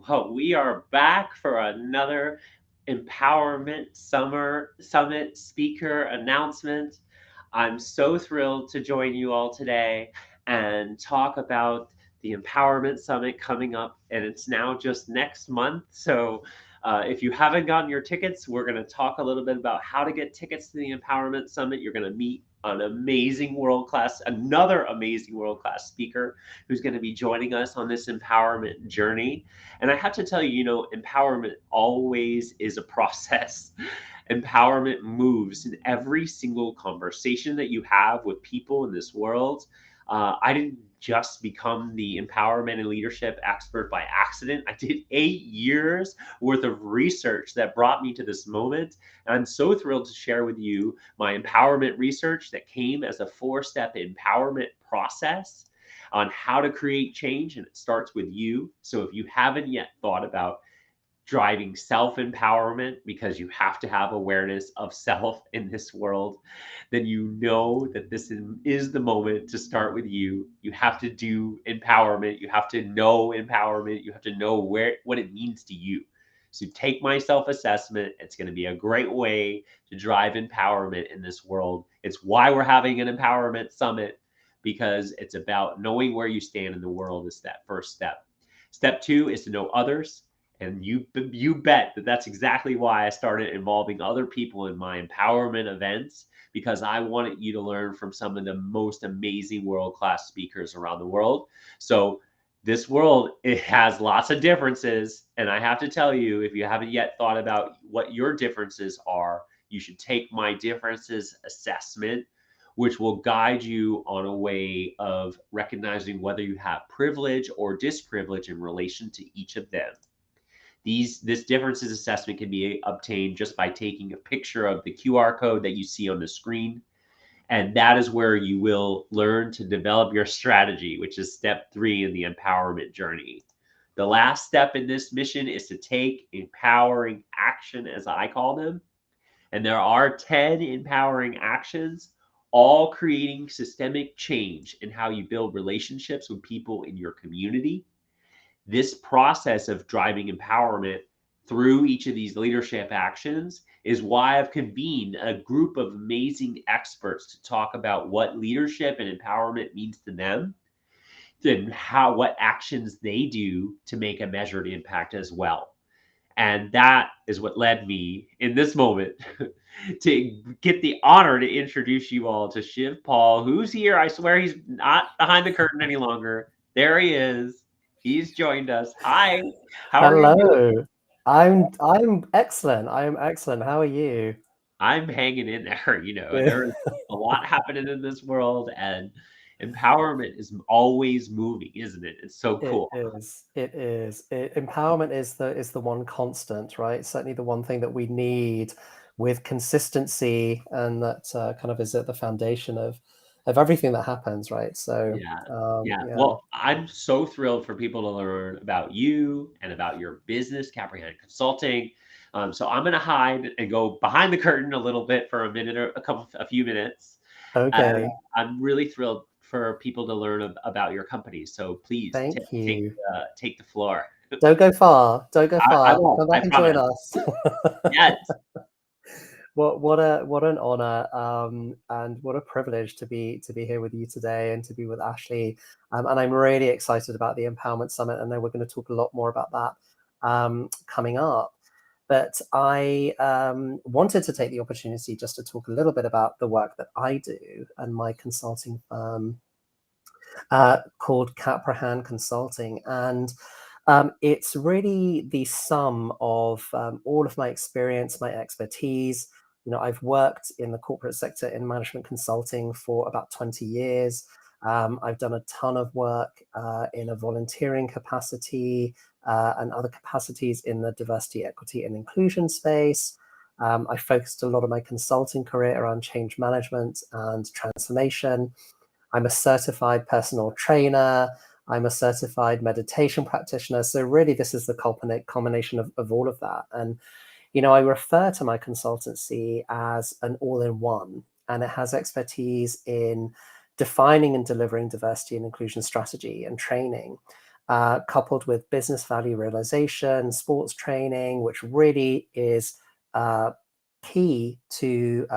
Well, we are back for another Empowerment Summer Summit speaker announcement. I'm so thrilled to join you all today and talk about the Empowerment Summit coming up, and it's now just next month. So, if you haven't gotten your tickets, we're going to talk a little bit about how to get tickets to the Empowerment Summit. You're going to meet another amazing world class speaker who's going to be joining us on this empowerment journey. And I have to tell you, empowerment always is a process. Empowerment moves in every single conversation that you have with people in this world. I didn't just become the empowerment and leadership expert by accident. I did 8 years worth of research that brought me to this moment. And I'm so thrilled to share with you my empowerment research that came as a 4-step empowerment process on how to create change. And it starts with you. So if you haven't yet thought about driving self-empowerment, because you have to have awareness of self in this world, then you know that this is the moment to start with you. You have to do empowerment. You have to know empowerment. You have to know what it means to you. So take my self-assessment. It's going to be a great way to drive empowerment in this world. It's why we're having an empowerment summit, because it's about knowing where you stand in the world is that first step. Step 2 is to know others. And you bet that that's exactly why I started involving other people in my empowerment events, because I wanted you to learn from some of the most amazing world-class speakers around the world. So this world, it has lots of differences. And I have to tell you, if you haven't yet thought about what your differences are, you should take my differences assessment, which will guide you on a way of recognizing whether you have privilege or disprivilege in relation to each of them. This differences assessment can be obtained just by taking a picture of the QR code that you see on the screen. And that is where you will learn to develop your strategy, which is step 3 in the empowerment journey. The last step in this mission is to take empowering action, as I call them. And there are 10 empowering actions, all creating systemic change in how you build relationships with people in your community. This process of driving empowerment through each of these leadership actions is why I've convened a group of amazing experts to talk about what leadership and empowerment means to them, and what actions they do to make a measured impact as well. And that is what led me in this moment to get the honor to introduce you all to Shiv Paul, who's here. I swear he's not behind the curtain any longer. There he is. He's joined us. Hi. How are you doing? Hello. I'm excellent. I am excellent. How are you? I'm hanging in there. Yeah. There is a lot happening in this world, and empowerment is always moving, isn't it? It's so It cool. is. It is. Empowerment is the one constant, right? Certainly the one thing that we need with consistency, and that kind of is at the foundation of everything that happens, right? So, Yeah. Yeah. yeah. Well, I'm so thrilled for people to learn about you and about your business, Caprihan Consulting. So I'm going to hide and go behind the curtain a little bit for a minute or a few minutes. And Okay. I'm really thrilled for people to learn about your company. So please Thank you. take the floor. Don't go far. Don't go I far. won't. Come I back and join promise. us. Yes. What an honor, and what a privilege to be here with you today and to be with Ashley. And I'm really excited about the Empowerment Summit. I know we're going to talk a lot more about that coming up. But I wanted to take the opportunity just to talk a little bit about the work that I do and my consulting firm called Caprihan Consulting. And it's really the sum of all of my experience, my expertise. I've worked in the corporate sector in management consulting for about 20 years. I've done a ton of work in a volunteering capacity and other capacities in the diversity, equity, and inclusion space. I focused a lot of my consulting career around change management and transformation. I'm a certified personal trainer. I'm a certified meditation practitioner. So really, this is the combination of all of that. And, I refer to my consultancy as an all-in-one, and it has expertise in defining and delivering diversity and inclusion strategy and training, coupled with business value realization, sports training, which really is key to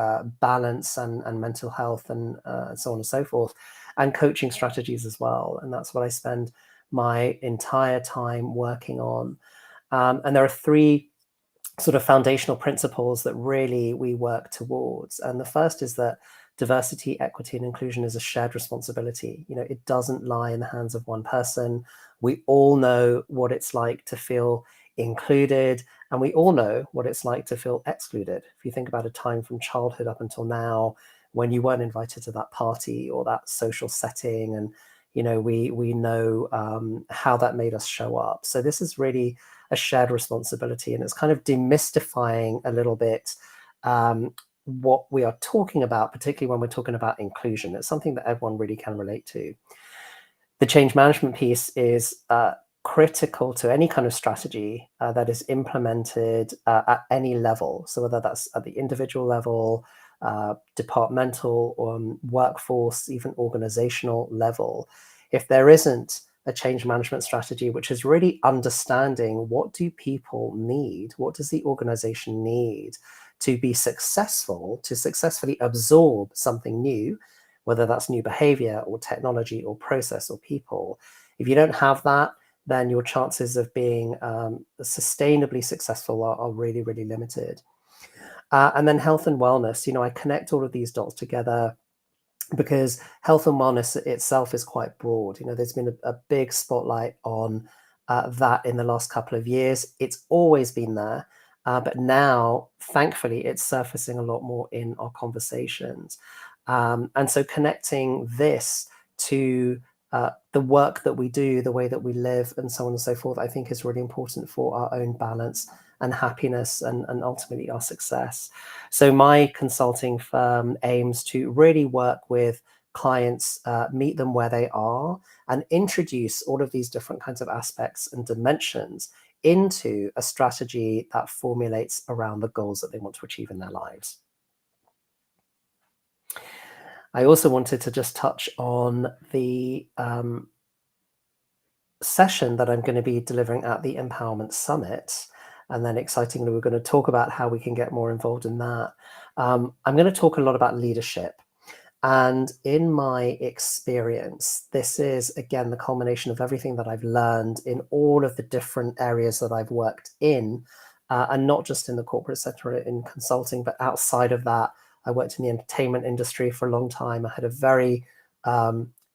balance and mental health and so on and so forth, and coaching strategies as well. And that's what I spend my entire time working on. And there are three sort of foundational principles that really we work towards. And the first is that diversity, equity, and inclusion is a shared responsibility. It doesn't lie in the hands of one person. We all know what it's like to feel included, and we all know what it's like to feel excluded. If you think about a time from childhood up until now when you weren't invited to that party or that social setting, and we know how that made us show up. So this is really a shared responsibility, and it's kind of demystifying a little bit what we are talking about, particularly when we're talking about inclusion. It's something that everyone really can relate to. The change management piece is critical to any kind of strategy that is implemented at any level. So whether that's at the individual level, departmental, or workforce, even organizational level, if there isn't a change management strategy, which is really understanding what do people need, what does the organization need to be successful, to successfully absorb something new, whether that's new behavior or technology or process or people. If you don't have that, then your chances of being sustainably successful are really, really limited. And then health and wellness, I connect all of these dots together because health and wellness itself is quite broad. There's been a big spotlight on that in the last couple of years. It's always been there, but now, thankfully, it's surfacing a lot more in our conversations. And so connecting this to the work that we do, the way that we live, and so on and so forth, I think is really important for our own balance and happiness and ultimately our success. So my consulting firm aims to really work with clients, meet them where they are, and introduce all of these different kinds of aspects and dimensions into a strategy that formulates around the goals that they want to achieve in their lives. I also wanted to just touch on the session that I'm going to be delivering at the Empowerment Summit. And then excitingly, we're going to talk about how we can get more involved in that. I'm going to talk a lot about leadership. And in my experience, this is, again, the culmination of everything that I've learned in all of the different areas that I've worked in, and not just in the corporate sector in consulting, but outside of that. I worked in the entertainment industry for a long time. I had a very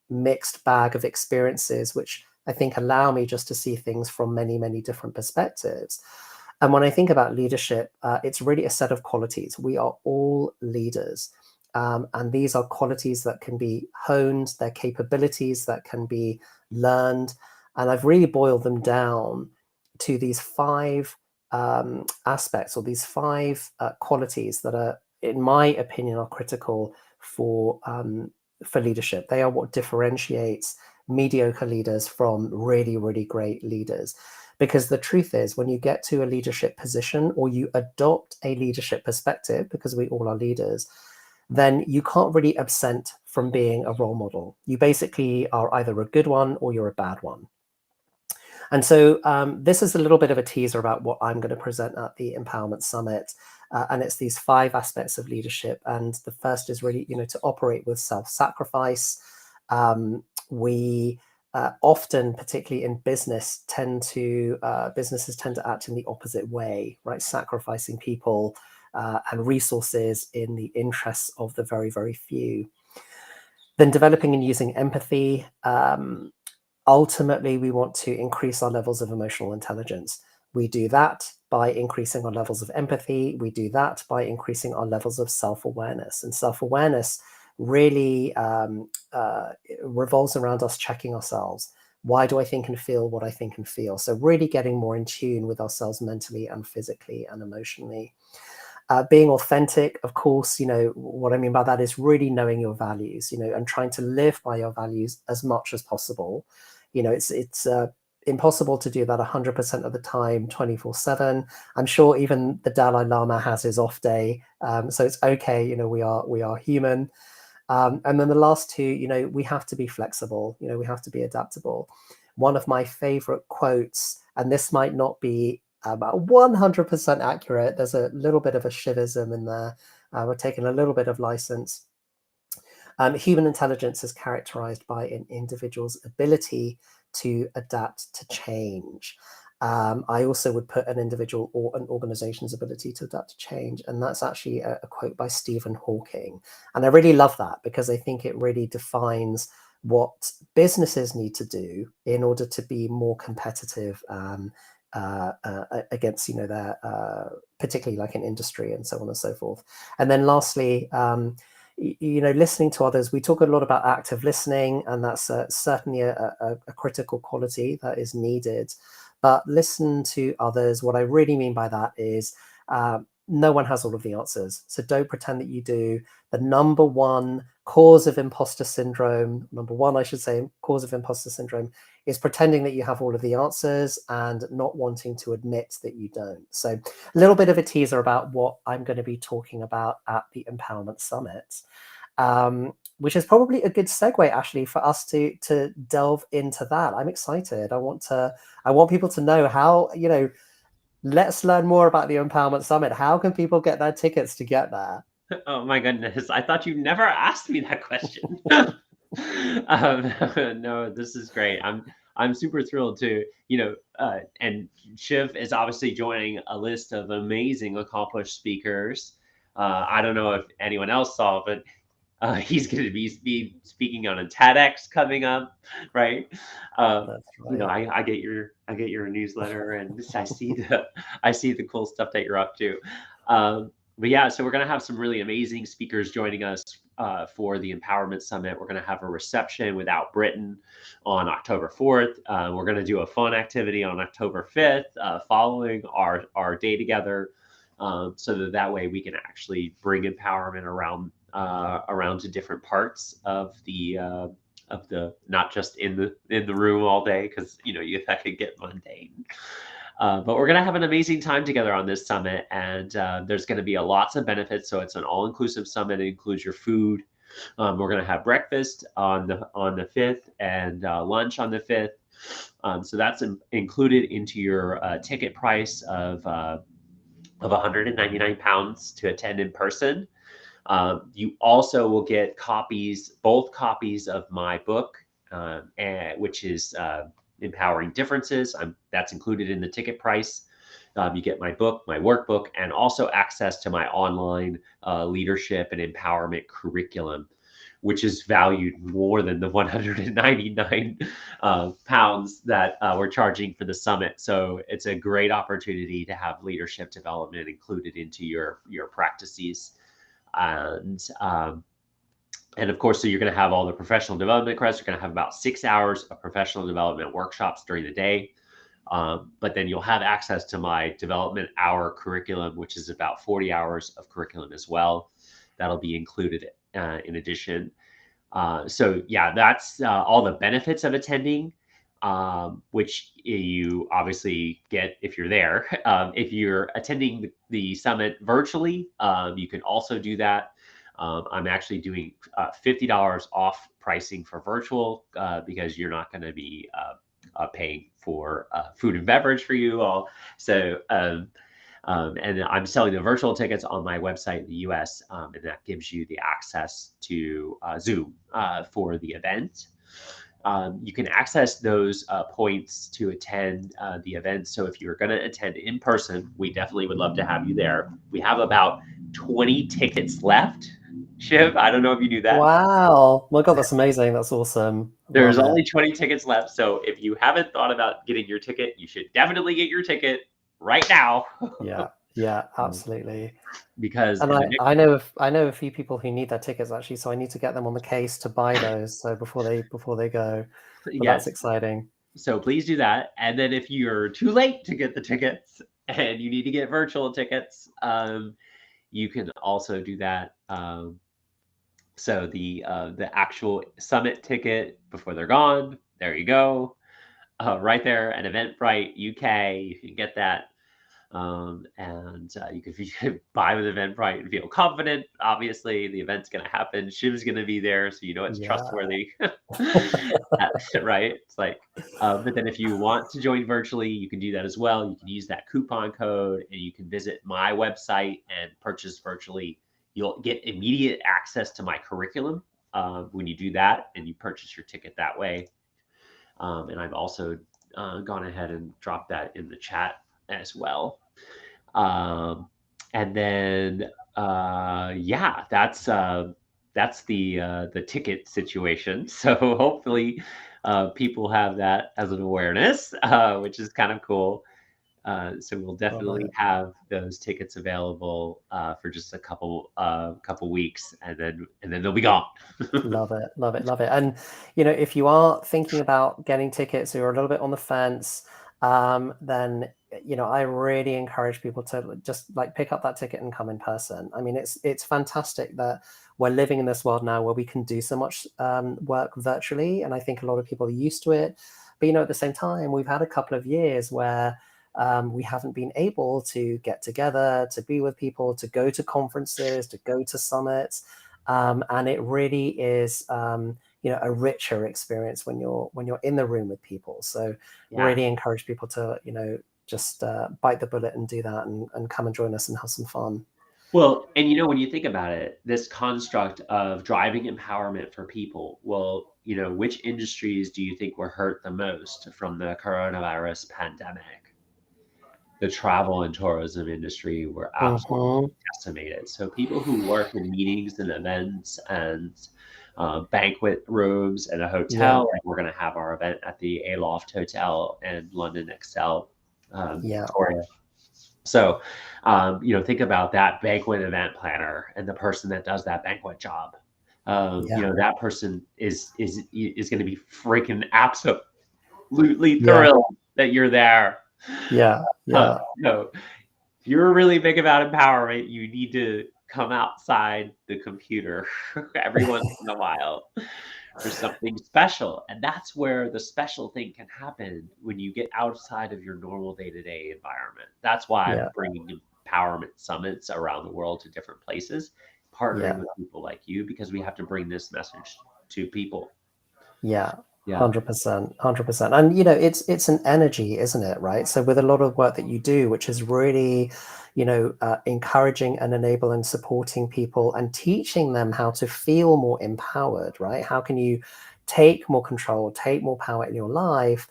mixed bag of experiences, which I think allow me just to see things from many, many different perspectives. And when I think about leadership, it's really a set of qualities. We are all leaders. And these are qualities that can be honed, they're capabilities that can be learned. And I've really boiled them down to these five aspects, or these five qualities that are, in my opinion, are critical for leadership. They are what differentiates mediocre leaders from really, really great leaders. Because the truth is, when you get to a leadership position or you adopt a leadership perspective, because we all are leaders, then you can't really absent from being a role model. You basically are either a good one or you're a bad one. And so this is a little bit of a teaser about what I'm going to present at the Empowerment Summit. And it's these five aspects of leadership. And the first is really, to operate with self-sacrifice. We often, particularly in business, businesses tend to act in the opposite way, right? Sacrificing people and resources in the interests of the very, very few. Then developing and using empathy. Ultimately, we want to increase our levels of emotional intelligence. We do that by increasing our levels of empathy. We do that by increasing our levels of self-awareness. And self-awareness really revolves around us checking ourselves. Why do I think and feel what I think and feel? So really getting more in tune with ourselves mentally and physically and emotionally. Being authentic, of course, what I mean by that is really knowing your values, and trying to live by your values as much as possible. It's impossible to do that 100% of the time, 24/7. I'm sure even the Dalai Lama has his off day, so it's okay. We are human. And then the last two, we have to be flexible. We have to be adaptable. one of my favorite quotes, and this might not be about 100% accurate. There's a little bit of a Shivism in there. We're taking a little bit of license. Human intelligence is characterized by an individual's ability to adapt to change. I also would put an individual or an organization's ability to adapt to change. And that's actually a quote by Stephen Hawking. And I really love that because I think it really defines what businesses need to do in order to be more competitive against, their particularly like in industry and so on and so forth. And then lastly, listening to others. We talk a lot about active listening, and that's certainly a critical quality that is needed. But listen to others. What I really mean by that is no one has all of the answers. So don't pretend that you do. The number one cause of imposter syndrome, cause of imposter syndrome is pretending that you have all of the answers and not wanting to admit that you don't. So a little bit of a teaser about what I'm going to be talking about at the Empowerment Summit, which is probably a good segue, Ashley, for us to delve into that. I'm excited. I want people to know how, let's learn more about the Empowerment Summit. How can people get their tickets to get there? Oh my goodness. I thought you never asked me that question. No, this is great. I'm super thrilled to, and Shiv is obviously joining a list of amazing accomplished speakers. I don't know if anyone else saw, but he's going to be speaking on a TEDx coming up, right? That's right. I get your newsletter, and I see the cool stuff that you're up to. But yeah, so we're going to have some really amazing speakers joining us for the Empowerment Summit. We're going to have a reception without Britain on October 4th. We're going to do a fun activity on October 5th following our day together, so that way we can actually bring empowerment around to different parts of the not just in the room all day, because that could get mundane. But we're going to have an amazing time together on this summit, and there's going to be lots of benefits. So it's an all-inclusive summit. It includes your food. We're going to have breakfast on the 5th and lunch on the 5th. So that's included into your ticket price of 199 pounds to attend in person. You also will get both copies of my book, which is Empowering Differences. That's included in the ticket price. You get my book, my workbook, and also access to my online leadership and empowerment curriculum, which is valued more than the 199 pounds that we're charging for the summit. So it's a great opportunity to have leadership development included into your practices. And of course, so you're going to have all the professional development credits. You're going to have about 6 hours of professional development workshops during the day. But then you'll have access to my development hour curriculum, which is about 40 hours of curriculum as well. That'll be included in addition. So yeah, that's all the benefits of attending, which you obviously get if you're there. If you're attending the summit virtually, you can also do that. I'm actually doing $50 off pricing for virtual because you're not going to be paying for food and beverage for you all. So, and I'm selling the virtual tickets on my website in the US, and that gives you the access to Zoom for the event. You can access those points to attend the event. So if you're going to attend in person, we definitely would love to have you there. We have about 20 tickets left. Shiv, I don't know if you knew that. Wow. My God, that's amazing. That's awesome. There's only 20 tickets left. So if you haven't thought about getting your ticket, you should definitely get your ticket right now. Yeah, absolutely. Because And I know a few people who need their tickets actually, so I need to get them on the case to buy those. So before they go, but yes, that's exciting. So please do that. And then if you're too late to get the tickets and you need to get virtual tickets, you can also do that. So the actual summit ticket before they're gone, there you go, right there at Eventbrite UK. You can get that. You can buy with Eventbrite and feel confident. Obviously, the event's going to happen. Shiv's going to be there, so you know it's Yeah. trustworthy. Right? It's like, but then if you want to join virtually, you can do that as well. You can use that coupon code, and you can visit my website and purchase virtually. You'll get immediate access to my curriculum when you do that, and you purchase your ticket that way. And I've also gone ahead and dropped that in the chat as well. And then yeah, that's the ticket situation. So hopefully people have that as an awareness, which is kind of cool. So we'll definitely have those tickets available for just a couple weeks, and then they'll be gone. Love it, love it, love it. And if you are thinking about getting tickets, or you're a little bit on the fence, then I really encourage people to just like pick up that ticket and come in person. I mean, it's fantastic that we're living in this world now where we can do so much work virtually, and I think a lot of people are used to it. But at the same time, we've had a couple of years where we haven't been able to get together, to be with people, to go to conferences, to go to summits, and it really is a richer experience when you're in the room with people. So really encourage people to just bite the bullet and do that, and come and join us and have some fun. Well, and when you think about it, this construct of driving empowerment for people, well, which industries do you think were hurt the most from the coronavirus pandemic? The travel and tourism industry were absolutely decimated. So people who work in meetings and events and banquet rooms and a hotel, like we're going to have our event at the Aloft Hotel in London Excel, Victoria. So, think about that banquet event planner and the person that does that banquet job. That person is going to be freaking absolutely thrilled that you're there. If you're really big about empowerment, you need to come outside the computer every once in a while for something special. And that's where the special thing can happen, when you get outside of your normal day-to-day environment. That's why I'm bringing empowerment summits around the world to different places, partnering with people like you, because we have to bring this message to people. 100%. And it's an energy, isn't it? Right. So with a lot of work that you do, which is really encouraging and enabling and supporting people and teaching them how to feel more empowered, right? How can you take more control, take more power in your life?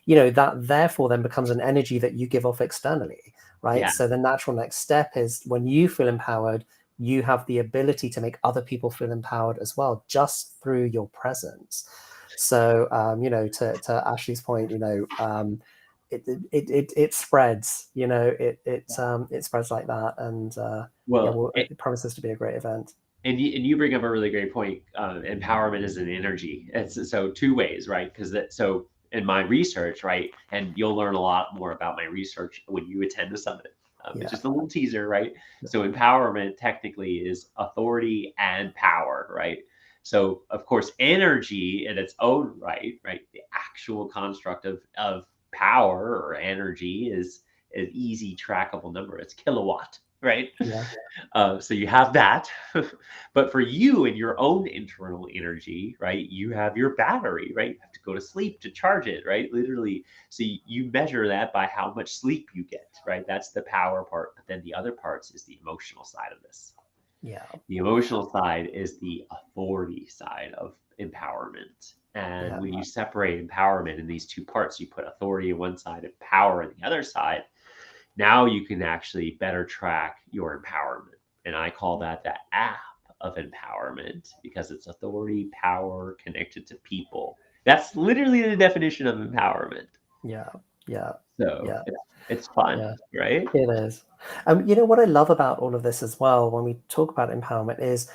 That therefore then becomes an energy that you give off externally, right? So the natural next step is, when you feel empowered, you have the ability to make other people feel empowered as well, just through your presence. So, to Ashley's point, it spreads, it spreads like that. And it promises to be a great event. And you bring up a really great point. Empowerment is an energy. It's so two ways, right? So in my research, right, and you'll learn a lot more about my research when you attend the summit. It's just a little teaser, right? So empowerment technically is authority and power, right? So of course, energy in its own right, the actual construct of power or energy is an easy trackable number. It's kilowatt, right? So you have that. But for you and your own internal energy, right, you have your battery, right? You have to go to sleep to charge it, right? Literally. So you measure that by how much sleep you get, right? That's the power part. But then the other parts is the emotional side of this. The emotional side is the authority side of empowerment. And when you separate empowerment in these two parts, you put authority on one side and power on the other side. Now you can actually better track your empowerment. And I call that the app of empowerment, because it's authority, power connected to people. That's literally the definition of empowerment. So it's fun, right? It is. What I love about all of this as well, when we talk about empowerment, is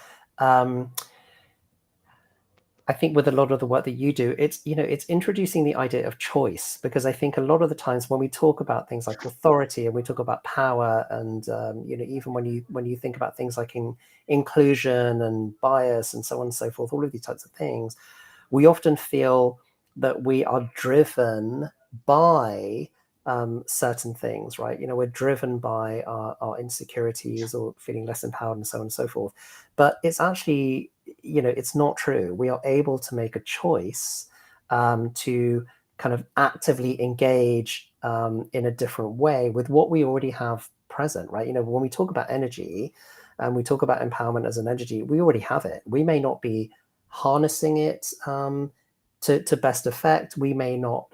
I think with a lot of the work that you do, it's introducing the idea of choice, because I think a lot of the times when we talk about things like authority and we talk about power, and even when you think about things like inclusion and bias and so on and so forth, all of these types of things, we often feel that we are driven by certain things, right? We're driven by our insecurities or feeling less empowered and so on and so forth. But it's actually, it's not true. We are able to make a choice to kind of actively engage in a different way with what we already have present, right? When we talk about energy and we talk about empowerment as an energy, we already have it. We may not be harnessing it to best effect. We may not.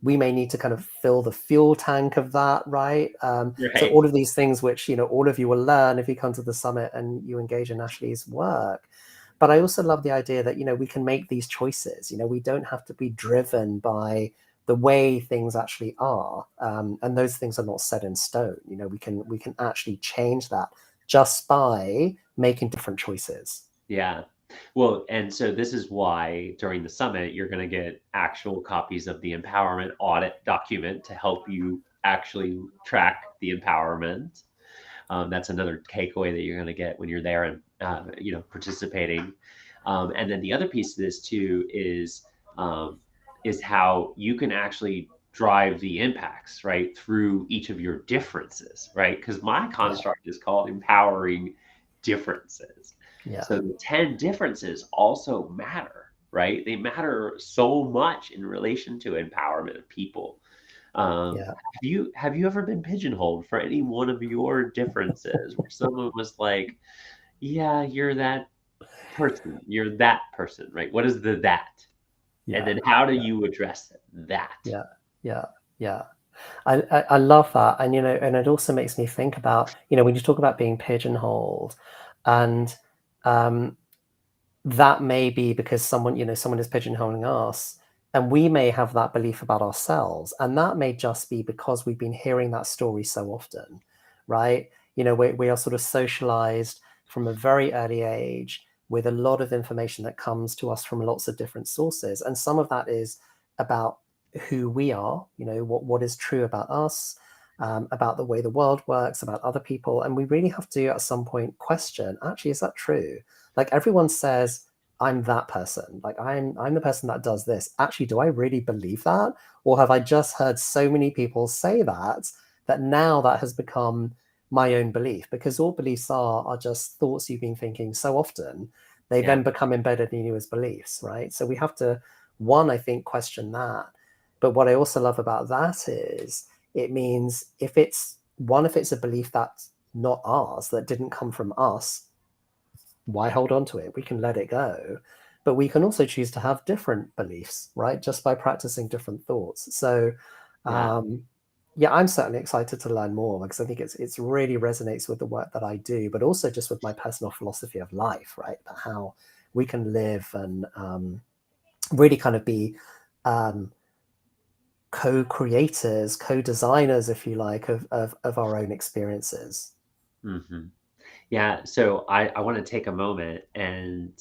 We may need to kind of fill the fuel tank of that, right? So Right. all of these things, which all of you will learn if you come to the summit and you engage in Ashley's work. But I also love the idea that we can make these choices. We don't have to be driven by the way things actually are, and those things are not set in stone. We can actually change that just by making different choices. Yeah. Well, and so this is why during the summit, you're going to get actual copies of the empowerment audit document to help you actually track the empowerment. That's another takeaway that you're going to get when you're there and participating. And then the other piece of this too is how you can actually drive the impacts right through each of your differences, right? Because my construct is called empowering differences. Yeah. So the 10 differences also matter, right? They matter so much in relation to empowerment of people. Yeah. Have you ever been pigeonholed for any one of your differences where someone was like, yeah, you're that person, right? What is the that? And Yeah. then how do you address it? That? Yeah. Yeah. Yeah. I love that. And, and it also makes me think about, when you talk about being pigeonholed and that may be because someone is pigeonholing us and we may have that belief about ourselves. And that may just be because we've been hearing that story so often, right? We are sort of socialized from a very early age with a lot of information that comes to us from lots of different sources. And some of that is about who we are, what is true about us, about the way the world works, about other people. And we really have to, at some point, question, actually, is that true? Like everyone says, I'm that person. Like I'm the person that does this. Actually, do I really believe that? Or have I just heard so many people say that now that has become my own belief? Because all beliefs are just thoughts you've been thinking so often, they Yeah. then become embedded in you as beliefs, right? So we have to, one, I think, question that. But what I also love about that is it means if it's a belief that's not ours, that didn't come from us, why hold on to it? We can let it go. But we can also choose to have different beliefs, right? Just by practicing different thoughts. So Yeah. yeah, I'm certainly excited to learn more because I think it's really resonates with the work that I do, but also just with my personal philosophy of life, right? About how we can live and really kind of be co-creators, co-designers, if you like, of our own experiences. Hmm. Yeah, so I want to take a moment and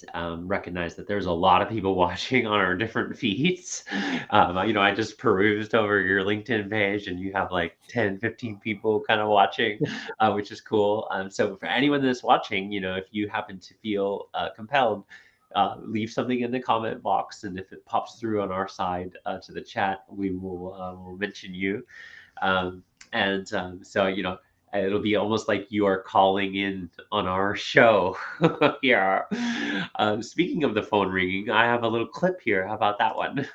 recognize that there's a lot of people watching on our different feeds. I just perused over your LinkedIn page and you have like 10, 15 people kind of watching, which is cool. So for anyone that's watching, if you happen to feel compelled, leave something in the comment box. And if it pops through on our side to the chat, we'll mention you. Um, and it'll be almost like you are calling in on our show here. Speaking of the phone ringing, I have a little clip here. How about that one?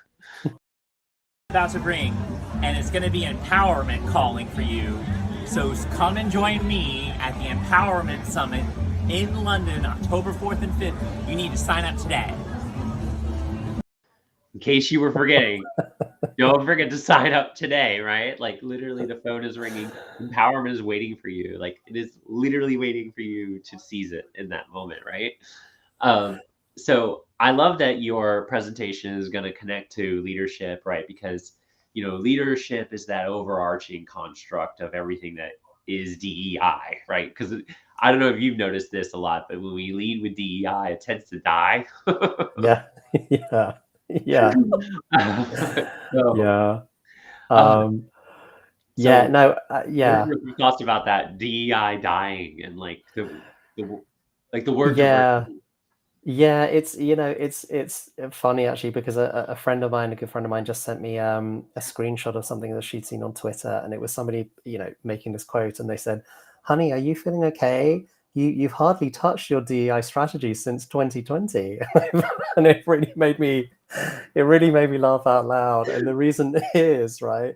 About to ring, and it's going to be empowerment calling for you. So come and join me at the Empowerment Summit in London, October 4th and 5th. You need to sign up today. In case you were forgetting, don't forget to sign up today, right? Like literally the phone is ringing. Empowerment is waiting for you. Like it is literally waiting for you to seize it in that moment, right? Um, so I love that your presentation is going to connect to leadership, right? Because, leadership is that overarching construct of everything that is DEI, right? Because I don't know if you've noticed this a lot, but when we lead with DEI, it tends to die. Yeah. Yeah. Yeah. so, Yeah. uh, Yeah. so No. what are Yeah. your thoughts about that DEI dying and like the like the word Yeah. diversity? Yeah, it's funny actually, because a friend of mine, a good friend of mine, just sent me a screenshot of something that she'd seen on Twitter, and it was somebody, making this quote, and they said, "Honey, are you feeling okay? You've hardly touched your DEI strategy since 2020." And it really made me laugh out loud. And the reason is, right,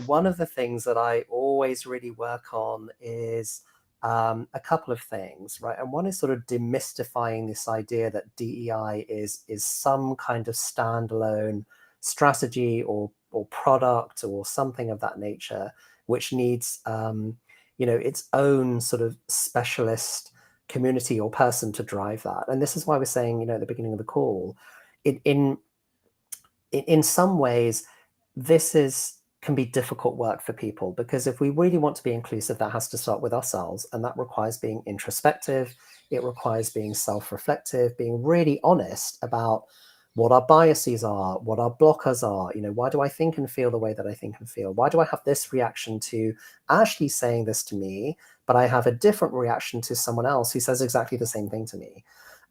one of the things that I always really work on is a couple of things, right? And one is sort of demystifying this idea that DEI is some kind of standalone strategy or product or something of that nature, which needs its own sort of specialist community or person to drive that. And this is why we're saying, at the beginning of the call, in in in some ways, this can be difficult work for people, because if we really want to be inclusive, that has to start with ourselves, and that requires being introspective. It requires being self-reflective, being really honest about what our biases are, what our blockers are. Why do I think and feel the way that I think and feel? Why do I have this reaction to Ashley saying this to me, but I have a different reaction to someone else who says exactly the same thing to me?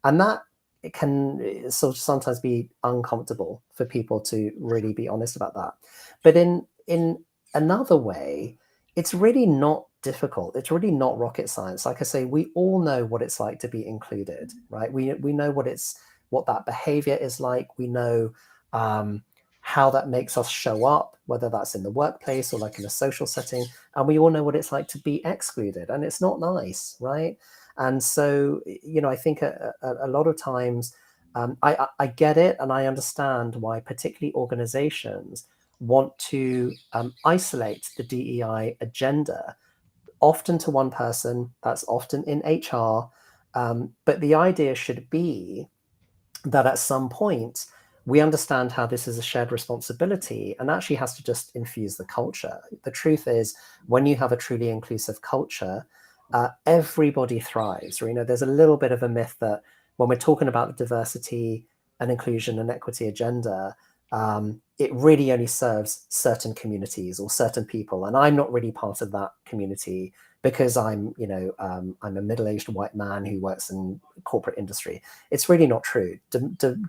And that, it can sort of sometimes be uncomfortable for people to really be honest about that. But in another way, it's really not difficult. It's really not rocket science. Like I say, we all know what it's like to be included, right? We know what that behavior is like. We know how that makes us show up, whether that's in the workplace or like in a social setting. And we all know what it's like to be excluded, and it's not nice, right? And so, I think a lot of times, I get it, and I understand why particularly organizations want to isolate the DEI agenda, often to one person. That's often in HR. But the idea should be that at some point, we understand how this is a shared responsibility, and actually has to just infuse the culture. The truth is, when you have a truly inclusive culture, everybody thrives. Or, there's a little bit of a myth that when we're talking about the diversity and inclusion and equity agenda, it really only serves certain communities or certain people. And I'm not really part of that community, because I'm a middle-aged white man who works in corporate industry. It's really not true.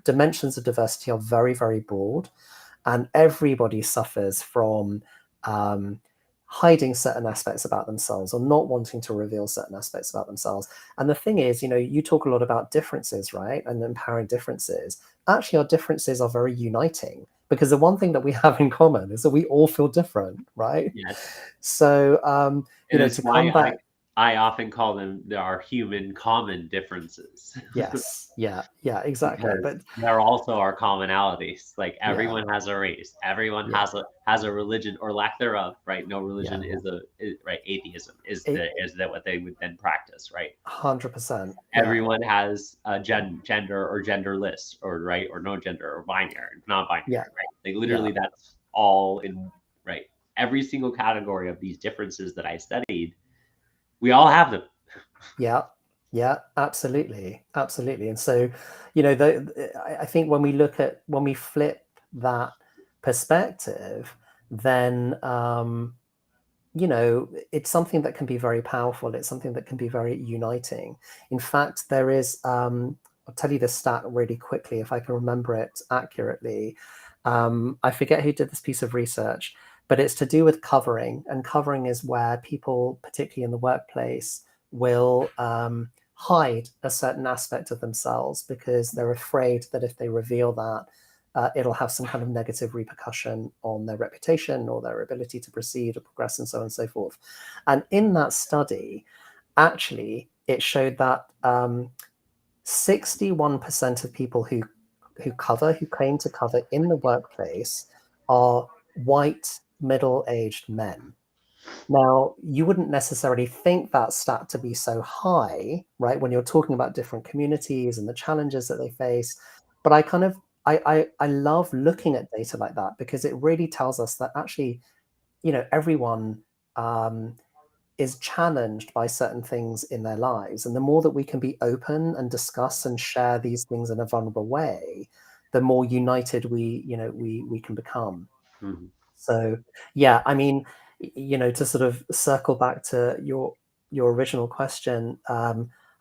Dimensions of diversity are very, very broad, and everybody suffers from hiding certain aspects about themselves, or not wanting to reveal certain aspects about themselves. And the thing is, you talk a lot about differences, right? And empowering differences. Actually, our differences are very uniting, because the one thing that we have in common is that we all feel different, right? Yes. So, And it's to why come back. I often call them there are human common differences. Yes, yeah, exactly. Because But there also are commonalities. Like yeah, everyone has a race, everyone yeah, has a religion or lack thereof, right? No yeah. religion right. Atheism It is that what they would then practice, right? 100%. Yeah, Everyone has a gender or genderless, or right, or no gender, or binary, non-binary, yeah, right? Like yeah, literally, that's all in, right. Every single category of these differences that I studied, we all have them. yeah, yeah. Absolutely, absolutely. And so, I think when we flip that perspective, then it's something that can be very powerful. It's something that can be very uniting. In fact, there is, I'll tell you the stat really quickly, if I can remember it accurately. I forget who did this piece of research, but it's to do with covering. And covering is where people, particularly in the workplace, will hide a certain aspect of themselves, because they're afraid that if they reveal that, it'll have some kind of negative repercussion on their reputation or their ability to proceed or progress, and so on and so forth. And in that study, actually, it showed that 61% of people who claim to cover in the workplace are white middle-aged men. Now, you wouldn't necessarily think that stat to be so high, right, when you're talking about different communities and the challenges that they face. But I love looking at data like that, because it really tells us that actually, everyone um, is challenged by certain things in their lives. And the more that we can be open and discuss and share these things in a vulnerable way, the more united we can become. Mhm. So, yeah, I mean, to sort of circle back to your original question,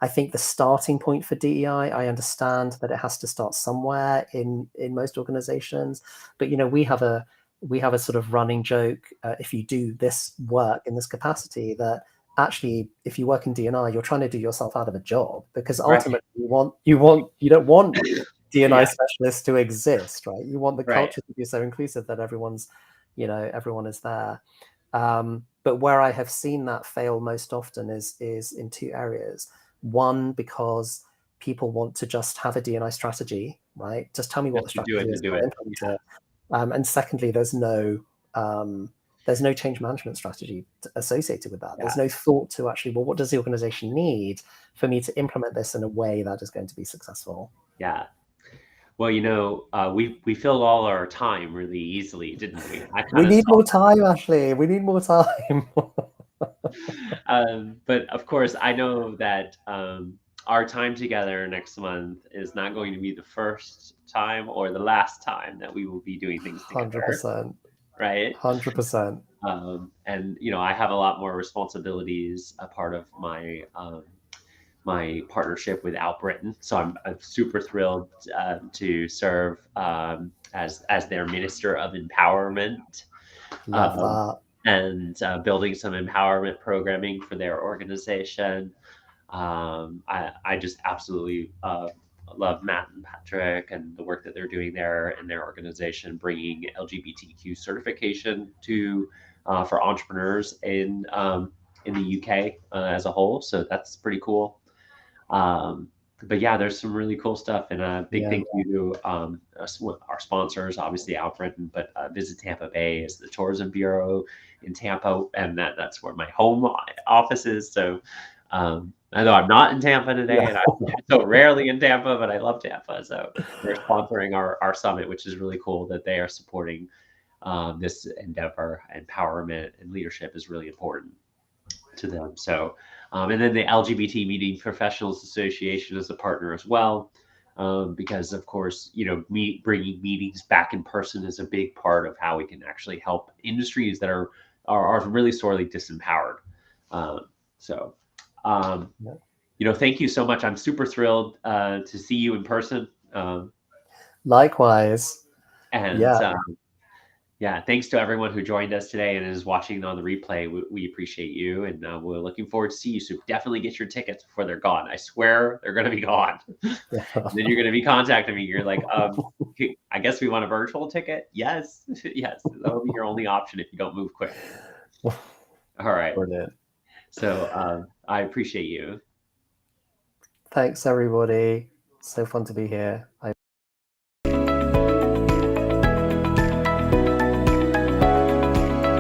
I think the starting point for DEI, I understand that it has to start somewhere in most organizations, but we have a sort of running joke, if you do this work in this capacity, that actually if you work in D&I, you're trying to do yourself out of a job, because ultimately you don't want D&I specialists to exist, right? You want the culture to be so inclusive that everyone is there. But where I have seen that fail most often is in two areas. One, because people want to just have a D&I strategy, right? Just tell me what the strategy is, I'll implement it. And secondly, there's no change management strategy associated with that. There's no thought to actually, well, what does the organization need for me to implement this in a way that is going to be successful? Yeah. Well, we filled all our time really easily, didn't we? We need more time, Ashley. We need more time. But of course, I know that our time together next month is not going to be the first time or the last time that we will be doing things together. 100%. Right? 100%. And I have a lot more responsibilities, a part of my my partnership with Al Britton. So I'm super thrilled to serve as their Minister of Empowerment. Love that. And building some empowerment programming for their organization. I just absolutely love Matt and Patrick and the work that they're doing there in their organization, bringing LGBTQ certification to for entrepreneurs in the UK as a whole. So that's pretty cool. But yeah, there's some really cool stuff, and a big thank you to our sponsors, obviously Al Britton, but Visit Tampa Bay is the tourism bureau in Tampa, and that's where my home office is. So I know I'm not in Tampa today, and I'm so rarely in Tampa, but I love Tampa. So they're sponsoring our summit, which is really cool that they are supporting this endeavor. Empowerment and leadership is really important to them. So, and then the LGBT Meeting Professionals Association is a partner as well, because of course, bringing meetings back in person is a big part of how we can actually help industries that are really sorely disempowered. Thank you so much. I'm super thrilled to see you in person. Likewise. And thanks to everyone who joined us today and is watching on the replay. We appreciate you, and we're looking forward to see you. So definitely get your tickets before they're gone. I swear they're going to be gone. Then you're going to be contacting me. You're like, I guess we want a virtual ticket. Yes, yes. That'll be your only option if you don't move quick. All right. Brilliant. So I appreciate you. Thanks, everybody. So fun to be here.